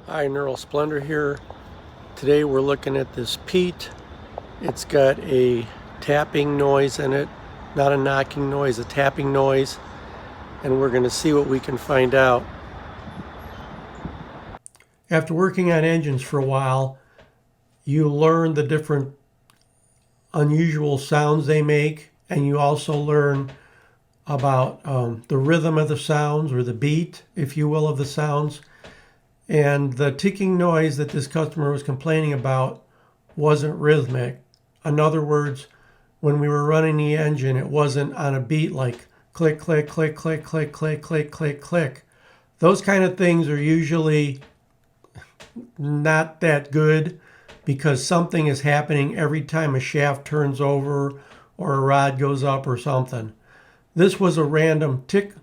Hi, Neural Splendor here. Today we're looking at this Pete. It's got a tapping noise in it, not a knocking noise, a tapping noise, and we're going to see what we can find out. After working on engines for a while, you learn the different unusual sounds they make, and you also learn about the rhythm of the sounds, or the beat, if you will, of the sounds. And the ticking noise that this customer was complaining about wasn't rhythmic. In other words, when we were running the engine, it wasn't on a beat like click, click, click, click, click, click, click, click, click. Those kind of things are usually not that good because something is happening every time a shaft turns over or a rod goes up or something. This was a random tick,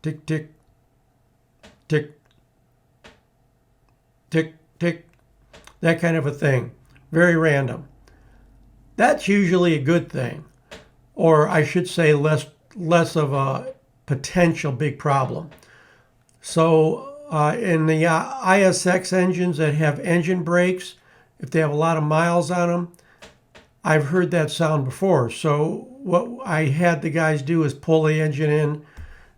tick, tick, tick, tick, tick, that kind of a thing. Very random. That's usually a good thing, or I should say less of a potential big problem. So in the ISX engines that have engine brakes, if they have a lot of miles on them, I've heard that sound before. So what I had the guys do is pull the engine in,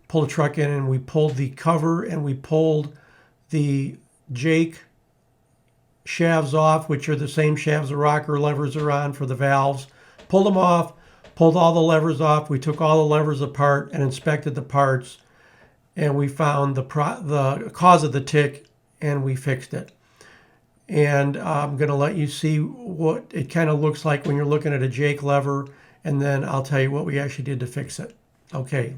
pull the truck in, and we pulled the cover and we pulled the Jake shafts off, which are the same shafts the rocker levers are on for the valves. Pulled them off, pulled all the levers off. We took all the levers apart and inspected the parts, and we found the cause of the tick, and we fixed it. And I'm going to let you see what it kind of looks like when you're looking at a Jake lever, and then I'll tell you what we actually did to fix it. Okay.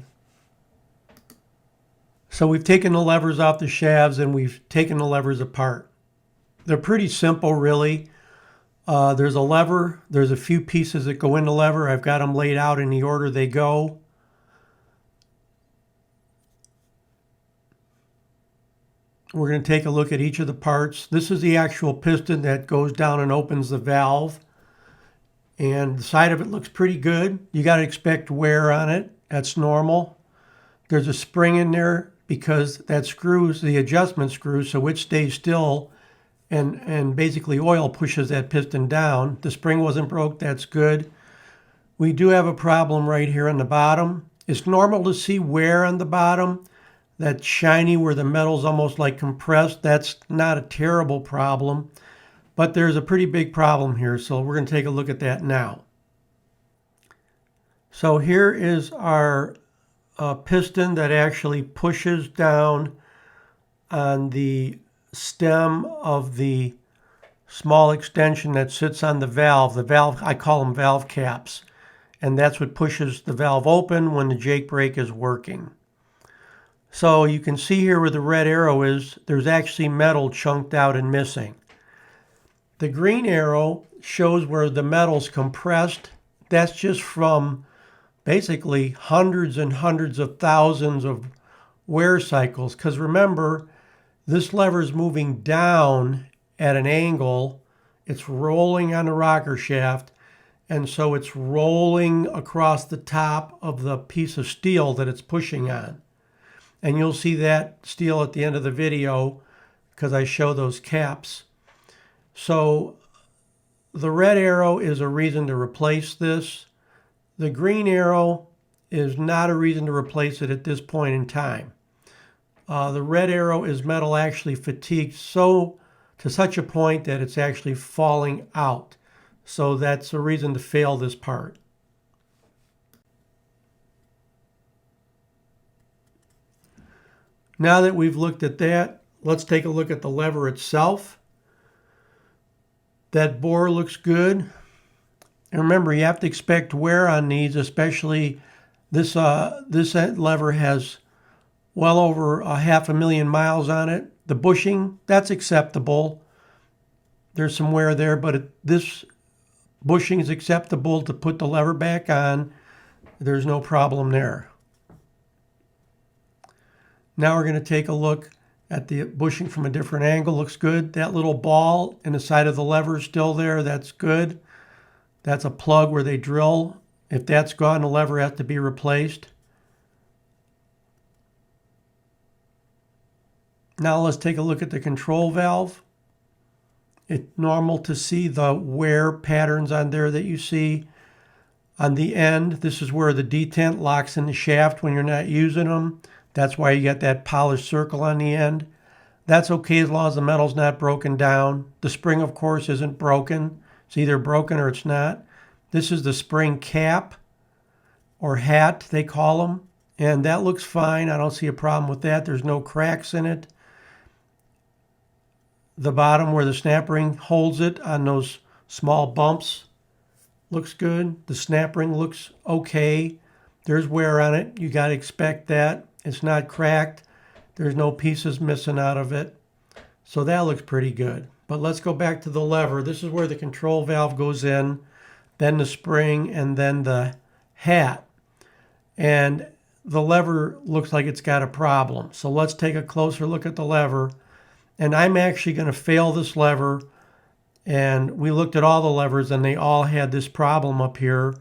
So we've taken the levers off the shafts and we've taken the levers apart. They're pretty simple, really. There's a lever. There's a few pieces that go in the lever. I've got them laid out in the order they go. We're going to take a look at each of the parts. This is the actual piston that goes down and opens the valve. And the side of it looks pretty good. You got to expect wear on it. That's normal. There's a spring in there because that screws the adjustment screw so it stays still. And basically oil pushes that piston down. The spring wasn't broke, that's good. We do have a problem right here on the bottom. It's normal to see wear on the bottom. That shiny where the metal's almost like compressed, that's not a terrible problem. But there's a pretty big problem here, so we're going to take a look at that now. So here is our piston that actually pushes down on the stem of the small extension that sits on the valve. The valve, I call them valve caps, and that's what pushes the valve open when the Jake brake is working. So you can see here where the red arrow is, there's actually metal chunked out and missing. The green arrow shows where the metal's compressed. That's just from basically hundreds and hundreds of thousands of wear cycles, because remember, this lever is moving down at an angle. It's rolling on the rocker shaft, and so it's rolling across the top of the piece of steel that it's pushing on. And you'll see that steel at the end of the video because I show those caps. So the red arrow is a reason to replace this. The green arrow is not a reason to replace it at this point in time. The red arrow is metal actually fatigued to such a point that it's actually falling out. So that's a reason to fail this part. Now that we've looked at that, let's take a look at the lever itself. That bore looks good. And remember, you have to expect wear on these, especially this lever has well over 500,000 miles on it. The bushing, that's acceptable. There's some wear there, but this bushing is acceptable to put the lever back on. There's no problem there. Now we're going to take a look at the bushing from a different angle. Looks good. That little ball in the side of the lever is still there. That's good. That's a plug where they drill. If that's gone, the lever has to be replaced. Now let's take a look at the control valve. It's normal to see the wear patterns on there that you see. On the end, this is where the detent locks in the shaft when you're not using them. That's why you got that polished circle on the end. That's okay as long as the metal's not broken down. The spring, of course, isn't broken. It's either broken or it's not. This is the spring cap, or hat, they call them. And that looks fine. I don't see a problem with that. There's no cracks in it. The bottom where the snap ring holds it on those small bumps looks good. The snap ring looks okay. There's wear on it. You got to expect that. It's not cracked. There's no pieces missing out of it. So that looks pretty good. But let's go back to the lever. This is where the control valve goes in, then the spring, and then the hat. And the lever looks like it's got a problem. So let's take a closer look at the lever. And I'm actually going to fail this lever. And we looked at all the levers and they all had this problem up here.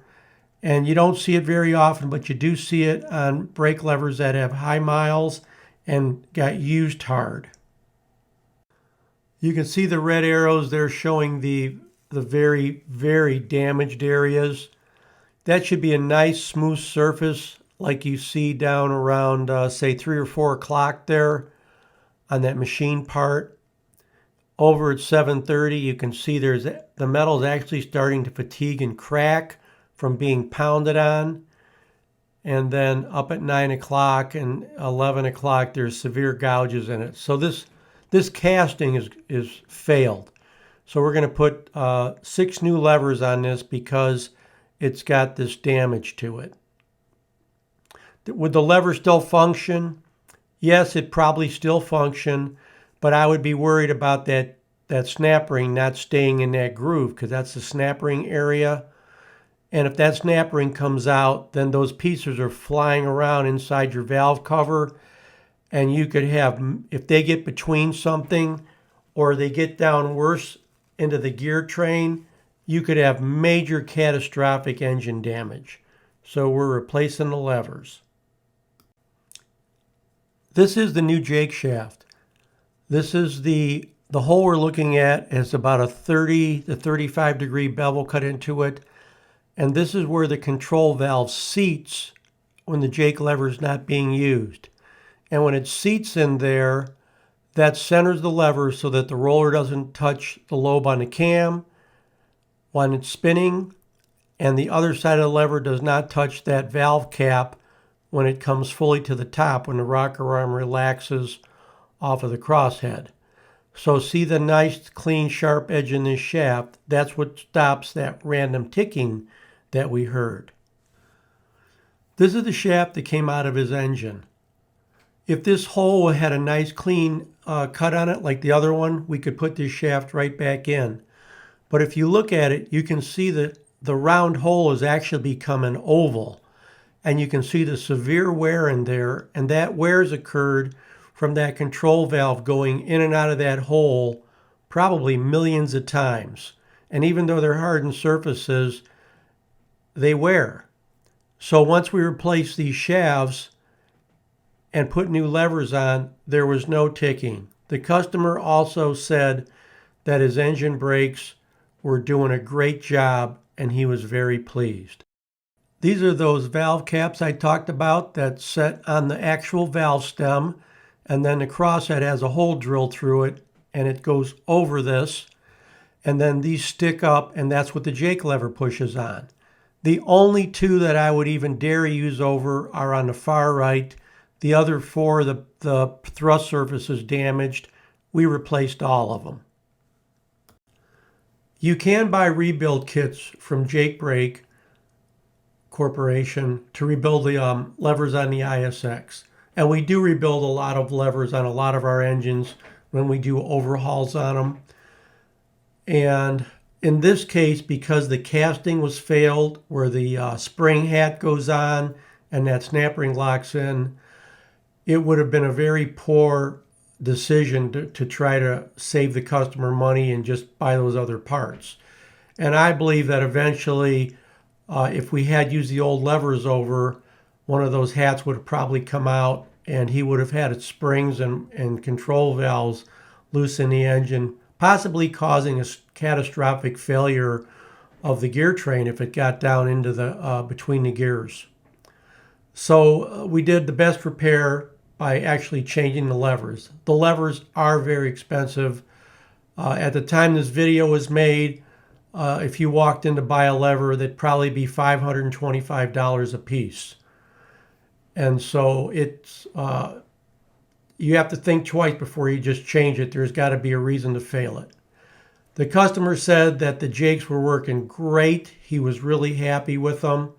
And you don't see it very often, but you do see it on brake levers that have high miles and got used hard. You can see the red arrows there showing the very, very damaged areas. That should be a nice smooth surface like you see down around, say, 3 or 4 o'clock there on that machine part. Over at 7:30, you can see the metal's actually starting to fatigue and crack from being pounded on. And then up at 9 o'clock and 11 o'clock, there's severe gouges in it. So this casting is failed. So we're going to put 6 new levers on this because it's got this damage to it. Would the lever still function? Yes, it probably still function, but I would be worried about that snap ring not staying in that groove because that's the snap ring area. And if that snap ring comes out, then those pieces are flying around inside your valve cover. And you could have, if they get between something or they get down worse into the gear train, you could have major catastrophic engine damage. So we're replacing the levers. This is the new Jake shaft. This is the hole we're looking at is about a 30 to 35 degree bevel cut into it. And this is where the control valve seats when the Jake lever is not being used. And when it seats in there, that centers the lever so that the roller doesn't touch the lobe on the cam when it's spinning, and the other side of the lever does not touch that valve cap when it comes fully to the top, when the rocker arm relaxes off of the crosshead. So see the nice, clean, sharp edge in this shaft? That's what stops that random ticking that we heard. This is the shaft that came out of his engine. If this hole had a nice, clean cut on it like the other one, we could put this shaft right back in. But if you look at it, you can see that the round hole has actually become an oval. And you can see the severe wear in there, and that wear's occurred from that control valve going in and out of that hole probably millions of times. And even though they're hardened surfaces, they wear. So once we replace these shafts and put new levers on, there was no ticking. The customer also said that his engine brakes were doing a great job and he was very pleased. These are those valve caps I talked about that set on the actual valve stem, and then the crosshead has a hole drilled through it and it goes over this, and then these stick up, and that's what the Jake lever pushes on. The only 2 that I would even dare use over are on the far right. The other 4, the thrust surface is damaged. We replaced all of them. You can buy rebuild kits from Jake Brake Corporation to rebuild the levers on the ISX. And we do rebuild a lot of levers on a lot of our engines when we do overhauls on them. And in this case, because the casting was failed, where the spring hat goes on and that snap ring locks in, it would have been a very poor decision to try to save the customer money and just buy those other parts. And I believe that eventually, if we had used the old levers over, one of those hats would have probably come out and he would have had springs and control valves loose in the engine, possibly causing a catastrophic failure of the gear train if it got down into the between the gears. So we did the best repair by actually changing the levers. The levers are very expensive. At the time this video was made, if you walked in to buy a lever, that'd probably be $525 a piece. And so it's you have to think twice before you just change it. There's got to be a reason to fail it. The customer said that the Jakes were working great. He was really happy with them.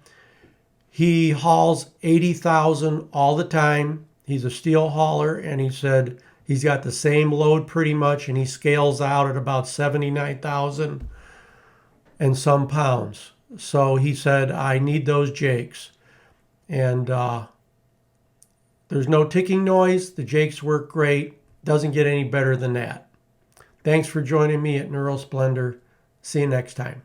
He hauls 80,000 all the time. He's a steel hauler, and he said he's got the same load pretty much, and he scales out at about 79,000 and some pounds. So he said, I need those Jakes. And there's no ticking noise. The Jakes work great. Doesn't get any better than that. Thanks for joining me at Neurosplendor. See you next time.